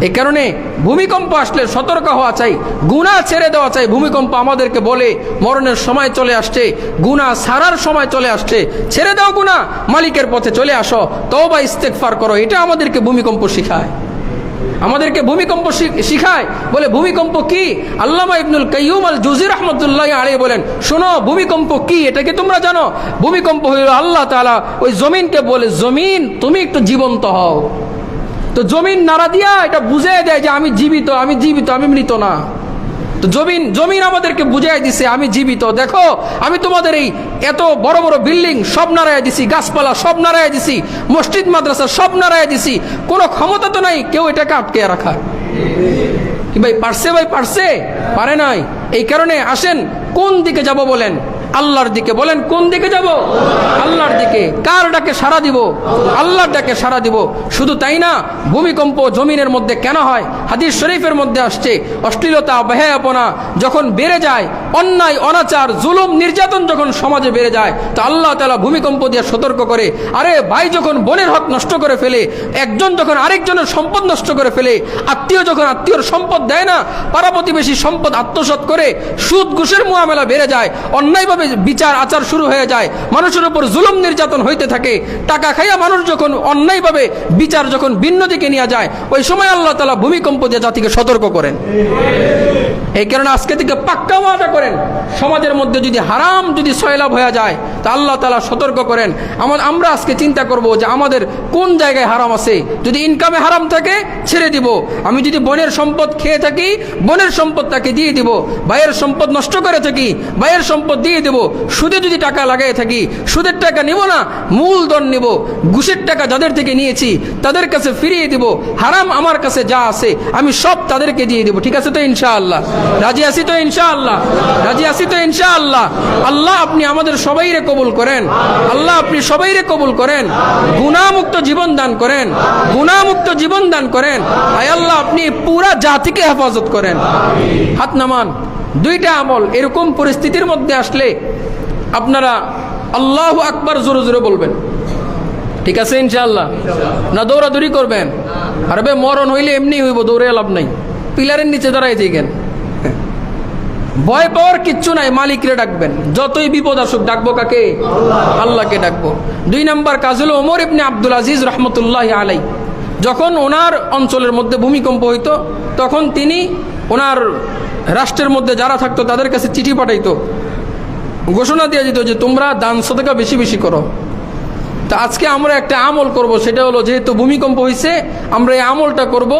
এই কারণে ভূমিকম্প আসলে সতর্ক হওয়া চাই, গুনাহ ছেড়ে দেওয়া চাই। ভূমিকম্প আমাদেরকে বলে মরণের সময় চলে আসছে, গুনাহ ছাড়ার সময় চলে আসছে, ছেড়ে দাও গুনাহ, মালিকের পথে চলে আসো, তওবা ইস্তেগফার করো। এটা আমাদেরকে ভূমিকম্প শিখায়, আমাদেরকে ভূমিকম্প শিখায়। বলে ভূমিকম্প কি? আল্লামা ইবনুল কাইয়্যুম আল জুযী রাহমাতুল্লাহি আলাইহি বলেন, শোনো ভূমিকম্প কি, এটা কি তোমরা জানো? ভূমিকম্প হইল আল্লাহ তাআলা ওই জমিনকে বলে, জমিন তুমি একটু জীবন্ত হও। তো জমিন নাড়া দিয়া এটা বুঝিয়ে দেয় যে আমি জীবিত, আমি জীবিত, আমি মৃত না। তো জমিন আমাদেরকে বুঝাই দিছে আমি জীবিত। দেখো আমি তোমাদের এই এত বড় বড় বিল্ডিং সব নাড়াইয়া দিছি, গাছপালা সব নাড়াইয়া দিছি, মসজিদ মাদ্রাসা সব নাড়াইয়া দিছি, কোনো ক্ষমতা তো নাই কেউ এটাকে আটকে রাখার। কি ভাই পারছে? ভাই পারছে? পারে নাই। এই কারণে আসেন কোন দিকে যাব বলেন? আল্লাহর দিকে। বলেন কোন দিকে যাব? আল্লাহর দিকে। কার ডাকে সাড়া দিব? আল্লাহর ডাকে সাড়া দিব। শুধু তাই না, ভূমিকম্প জমিনের মধ্যে কেন হয়? হাদিস শরীফের মধ্যে আসছে, অশ্লীলতা বেহায়াপনা যখন বেড়ে যায়, অন্যায় অনাচার জুলুম নির্যাতন যখন সমাজে বেড়ে যায়, তো আল্লাহ তাআলা ভূমিকম্প দিয়ে সতর্ক করে, আরে ভাই যখন বোনের হক নষ্ট করে ফেলে, একজন যখন আরেকজনের সম্পদ নষ্ট করে ফেলে, আত্মীয় যখন আত্মীয়র সম্পদ দেয় না, পাড়া প্রতিবেশী সম্পদ আত্মসাৎ করে, সুদ ঘুষের মুআমালা বেড়ে যায়, অন্যায়ভাবে বিচার আচার শুরু হয়ে যায়, মানুষের উপর জুলুম নির্যাতন হইতে থাকে, টাকা খাইয়া মানুষ যখন অন্যায়ভাবে বিচার যখন ভিন্ন দিকে নিয়ে যায়, ওই সময় আল্লাহ তাআলা ভূমিকম্প দিয়ে জাতিকে সতর্ক করেন। এই কারণে আজকে থেকে পাক্কা ওয়াদা করেন, সমাজের মধ্যে যদি হারাম যদি সয়লাভ হয়ে যায়, তা আল্লাহ তাআলা সতর্ক করেন। আমরা আজকে চিন্তা করব যে আমাদের কোন জায়গায় হারাম আছে। যদি ইনকামে হারাম থাকে ছেড়ে দিব। আমি যদি বোনের সম্পদ খেয়ে থাকি, বোনের সম্পদ তাকে দিয়ে দিব। ভাইয়ের সম্পদ নষ্ট করে থাকি, ভাইয়ের সম্পদ দিয়ে দেব। সুদে যদি টাকা লাগাই থাকি, সুদের টাকা নিব না, মূলধন নিব। ঘুষের টাকা যাদের থেকে নিয়েছি তাদের কাছে ফিরিয়ে দিব। হারাম আমার কাছে যা আছে আমি সব তাদেরকে দিয়ে দেব। ঠিক আছে তো ইনশাআল্লাহ? রাজি আছি তো ইনশাআল্লাহ? রাজি আছি তো ইনশাআল্লাহ? আল্লাহ আপনি আমাদের সবাইরে কবুল করেন। আল্লাহ আপনি সবাইরে কবুল করেন। গুনাহমুক্ত জীবন দান করেন, গুনাহমুক্ত জীবন দান করেন। আয় আল্লাহ আপনি পুরা জাতিকে হেফাজত করেন। হাত নামান। দুইটা আমল এরকম পরিস্থিতির মধ্যে আসলে আপনারা আল্লাহু আকবার জোরে জোরে বলবেন। ঠিক আছে ইনশাআল্লাহ? না দৌড়াদৌড়ি করবেন? আরে ভাই মরণ হইলে এমনি হইব, দৌড়ে লাভ নাই। পিলারের নিচে দাঁড়াই যাইবেন। ভয় পাওয়ার কিচ্ছু নাই, মালিকরে ডাকবেন। যতই বিপদ আসুক ডাকবো কাকে? আল্লাহকে ডাকবো। 2 নম্বর কাজ হলো, ওমর ইবনে আব্দুল আজিজ রহমতুল্লাহি আলাইহি যখন ওনার অঞ্চলের মধ্যে ভূমিকম্প হইতো, তখন তিনি ওনার রাষ্ট্রের মধ্যে যারা থাকতো তাদের কাছে চিঠি পাঠাইতো, ঘোষণা দিয়ে দিত যে তোমরা দান সদকা বেশি বেশি করো। তা আজকে আমরা একটা আমল করব, সেটা হলো যেহেতু ভূমিকম্প হয়েছে আমরা এই আমলটা করব।